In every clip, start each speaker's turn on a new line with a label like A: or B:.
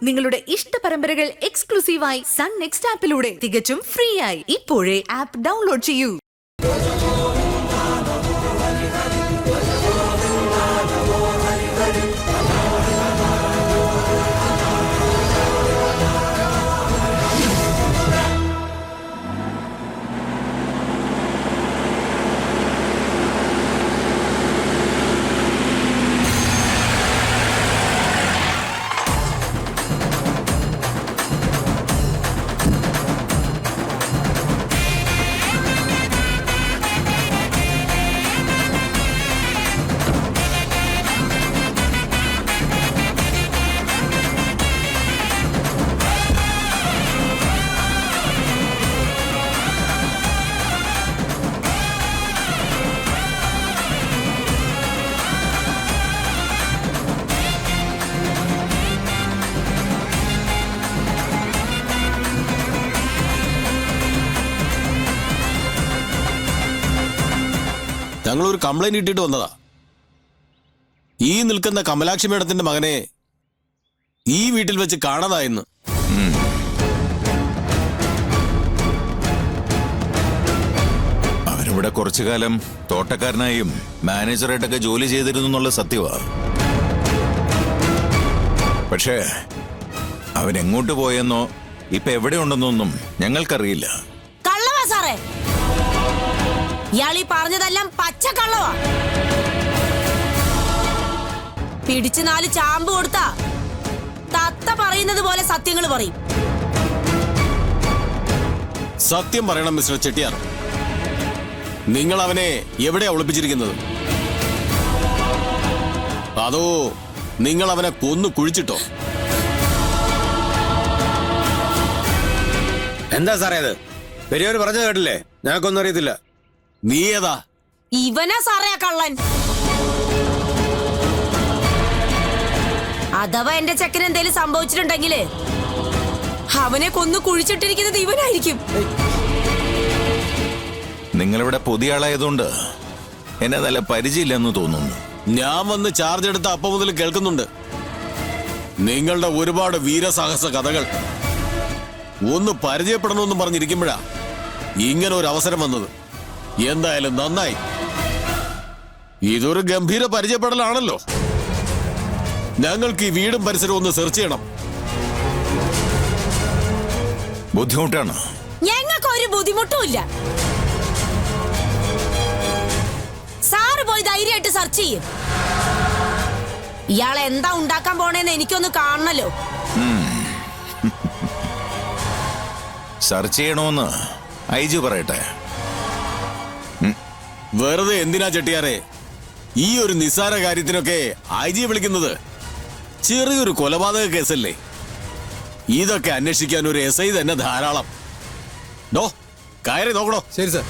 A: നിങ്ങളുടെ ഇഷ്ട പരമ്പരകൾ എക്സ്ക്ലൂസീവായി സൺ നെക്സ്റ്റ് ആപ്പിലൂടെ തികച്ചും ഫ്രീ ആയി ഇപ്പോഴേ ആപ്പ് ഡൗൺലോഡ് ചെയ്യൂ.
B: ഞങ്ങളൊരു കംപ്ലൈന്റ് ഇട്ടിട്ട് വന്നതാ. ഈ നിൽക്കുന്ന കമലാക്ഷി മേഡത്തിന്റെ മകനെ ഈ വീട്ടിൽ വെച്ച് കാണാതായെന്ന്.
C: അവനിവിടെ കുറച്ചു കാലം തോട്ടക്കാരനായും മാനേജറായിട്ടൊക്കെ ജോലി ചെയ്തിരുന്നു എന്നുള്ള സത്യമാ. പക്ഷേ അവൻ എങ്ങോട്ട് പോയെന്നോ ഇപ്പൊ എവിടെ ഉണ്ടെന്നൊന്നും ഞങ്ങൾക്കറിയില്ല.
D: കള്ളവാ സാറേ, ഇയാളീ പറഞ്ഞതെല്ലാം പച്ചക്കള്ളവാ. പിടിച്ചു 4 ചാമ്പ് കൊടുത്താ തത്ത പറയുന്നത് പോലെ സത്യങ്ങൾ പറയും.
B: സത്യം പറയണം മിസ്റ്റർ ചെട്ടിയാർ, നിങ്ങൾ അവനെ എവിടെയാ ഒളിപ്പിച്ചിരിക്കുന്നത്? അതോ നിങ്ങൾ അവനെ കൊന്നു കുഴിച്ചിട്ടോ?
E: എന്താ സാറേ അത്? പെരിയോര് പറഞ്ഞത് കേട്ടില്ലേ? ഞങ്ങൾക്കൊന്നും അറിയത്തില്ല.
B: നീ ഏതാ?
D: ഇവനാ സാറേ ആ കള്ളൻ. അഥവാ എന്റെ ചെക്കന് എന്തേലും സംഭവിച്ചിട്ടുണ്ടെങ്കില് അവനെ കൊന്നു കുഴിച്ചിട്ടിരിക്കുന്നത് ഇവനായിരിക്കും.
C: നിങ്ങളിവിടെ പുതിയ ആളായതുകൊണ്ട് എന്നെ നല്ല പരിചയമില്ലെന്ന് തോന്നുന്നു.
B: ഞാൻ വന്ന് ചാർജ് എടുത്ത അപ്പം മുതൽ കേൾക്കുന്നുണ്ട് നിങ്ങളുടെ ഒരുപാട് വീരസാഹസ കഥകൾ. ഒന്ന് പരിചയപ്പെടണമെന്നും പറഞ്ഞിരിക്കുമ്പോഴാ ഇങ്ങനെ ഒരു അവസരം വന്നത്. എന്തായാലും നന്നായി. ഇതൊരു ഗംഭീര പരിചയപ്പെടലാണല്ലോ. ഞങ്ങൾക്ക് ഈ വീടും പരിസരവും ഒന്ന് സെർച്ച് ചെയ്യണം.
C: ബുദ്ധിമുട്ടാണ്.
D: ഞങ്ങൾക്ക് ഒരു ബുദ്ധിമുട്ടുമില്ല. സാറ് പോയി ധൈര്യമായിട്ട് സെർച്ച് ചെയ്യും. ഇയാളെ എന്താ ഉണ്ടാക്കാൻ പോണേന്ന് എനിക്കൊന്ന് കാണണല്ലോ.
C: സെർച്ച് ചെയ്യണമെന്ന് ഐജി പറയട്ടെ.
B: വെറുതെ എന്തിനാ ചെട്ടിയാരെ ഈ ഒരു നിസ്സാര കാര്യത്തിനൊക്കെ ഐജി വിളിക്കുന്നത്? ചെറിയൊരു കൊലപാതക കേസല്ലേ? ഇതൊക്കെ അന്വേഷിക്കാൻ ഒരു SI തന്നെ ധാരാളം. കയറി നോക്കണോ?
E: ശരി സാർ.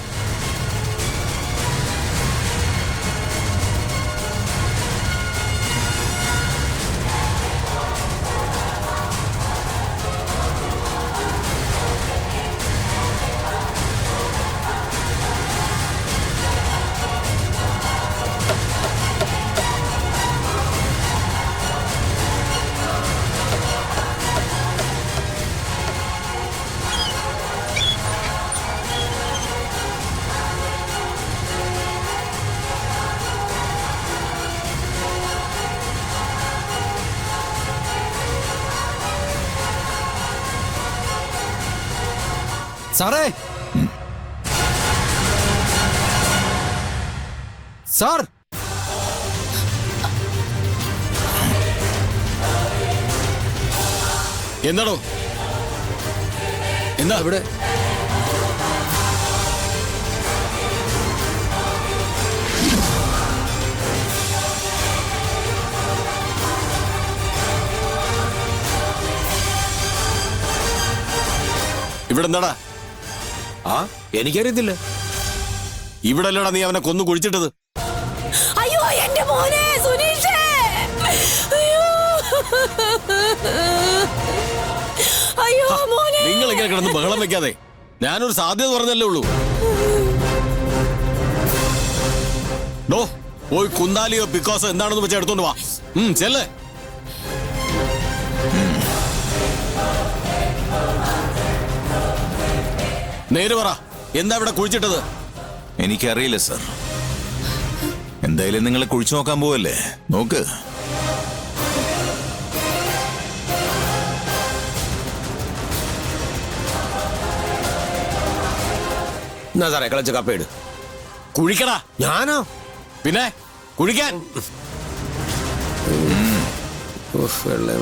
E: സാറേ, സാർ,
B: എന്താണോ? എന്താ
E: ഇവിടെ
B: ഇവിടെ എന്താടാ?
E: എനിക്കറിയത്തില്ല.
B: ഇവിടെ അല്ലടാ നീ അവനെ കൊന്നു കുഴിച്ചിട്ടത്.
D: അയ്യോ എന്റെ മോനെ സുനീഷേ, അയ്യോ മോനെ.
B: നിങ്ങൾ ഇങ്ങനെ കിടന്ന് ബഹളം വെക്കാതെ. ഞാനൊരു സാധ്യത പറഞ്ഞല്ലേ ഉള്ളൂ. പോയി കുന്താലിയോ പിക്കോസോ എന്താണെന്ന് വെച്ച് എടുത്തോണ്ട് വാ. ചെല്ലേ. നേര് പറ, എന്താ ഇവിടെ കുഴിച്ചിട്ടത്?
C: എനിക്കറിയില്ല സർ. എന്തായാലും നിങ്ങൾ കുഴിച്ചു നോക്കാൻ പോവല്ലേ, നോക്ക്.
E: എന്നാ സാറേ കളിച്ച കപ്പയിട്.
B: കുഴിക്കടാ.
E: ഞാനോ?
B: പിന്നെ കുഴിക്കാൻ.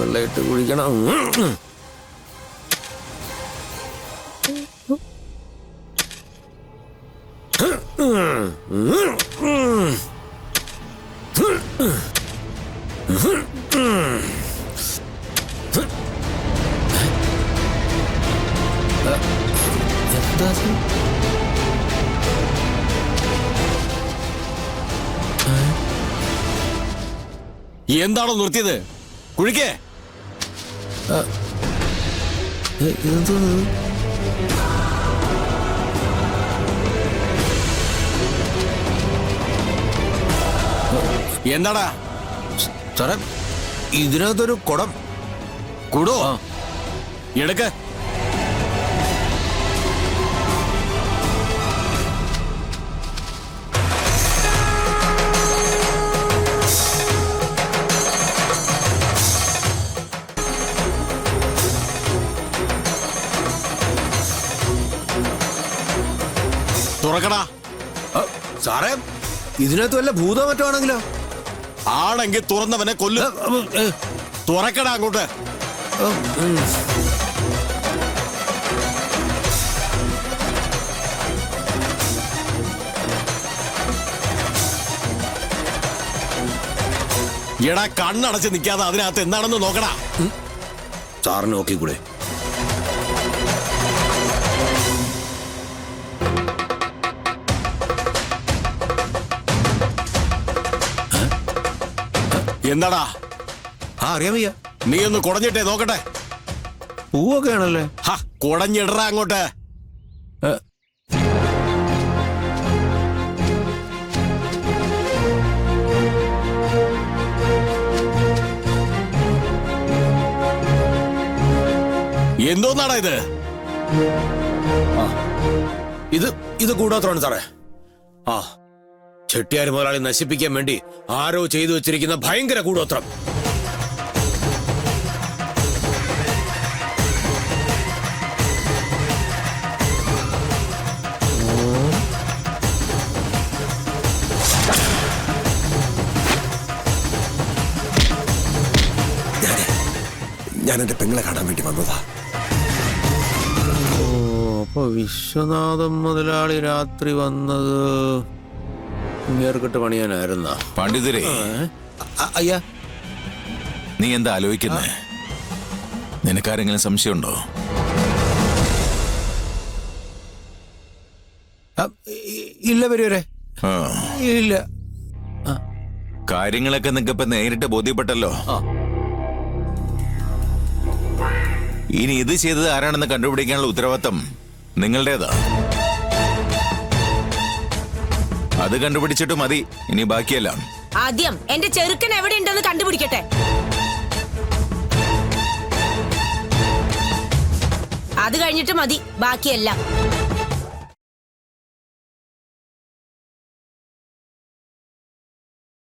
E: വെള്ളയിട്ട് കുഴിക്കണം.
B: എന്താണോ നിർത്തിയത്? കുഴിക്കേ. എന്താടാ?
E: സാറേ ഇതിനകത്തൊരു കുടം.
B: കുടോ? എടുക്ക്. തുറക്കടാ.
E: സാറേ ഇതിനകത്ത് വല്ല ഭൂതോ മറ്റോ ആണെങ്കിലോ?
B: ആണെങ്കിൽ തുറന്നവനെ കൊല്ലും. തുറക്കടാ അങ്ങോട്ട്. എടാ, കണ്ണടച്ച് നിൽക്കാതെ അതിനകത്ത് എന്താണെന്ന് നോക്കടാ.
E: സാറിന് നോക്കിക്കൂടെ?
B: എന്താടാ?
E: അറിയാൻ വയ്യ.
B: നീ ഒന്ന് കുടഞ്ഞിട്ടേ നോക്കട്ടെ.
E: പൂവൊക്കെ ആണല്ലേ?
B: കുടഞ്ഞിടറാ അങ്ങോട്ട്. എന്തോന്നാടാ ഇത്?
E: ഇത് കൂടാത്രമാണ് സാറേ. ചെട്ടിയാർ മുതലാളി നശിപ്പിക്കാൻ വേണ്ടി ആരോ ചെയ്തു വെച്ചിരിക്കുന്ന ഭയങ്കര കൂടോത്രം. ഞാൻ എന്റെ പെങ്ങളെ കാണാൻ വേണ്ടി വന്നതാ. അപ്പൊ വിശ്വനാഥൻ മുതലാളി രാത്രി വന്നത് ഇങ്ങേർക്കിട്ട് പണിയാനായിരുന്ന?
C: പണ്ഡിതരെ,
E: അയ്യാ,
C: നീ എന്താ ആലോചിക്കുന്നേ? നിനക്കാരെങ്കിലും സംശയമുണ്ടോ?
E: ഇല്ല പെരിയരെ, ഇല്ല.
C: കാര്യങ്ങളൊക്കെ നിങ്ങൾക്കിപ്പോ നേരിട്ട് ബോധ്യപ്പെട്ടല്ലോ. ഇനി ഇത് ചെയ്തത് ആരാണെന്ന് കണ്ടുപിടിക്കാനുള്ള ഉത്തരവാദിത്തം നിങ്ങളുടേതാ. അത് കണ്ടുപിടിച്ചിട്ട് മതി ഇനി ബാക്കിയെല്ലാം.
D: ആദ്യം എന്റെ ചെറുക്കൻ എവിടെ ഉണ്ടെന്ന് കണ്ടുപിടിക്കട്ടെ. അത് കഴിഞ്ഞിട്ട് മതി ബാക്കിയെല്ലാം.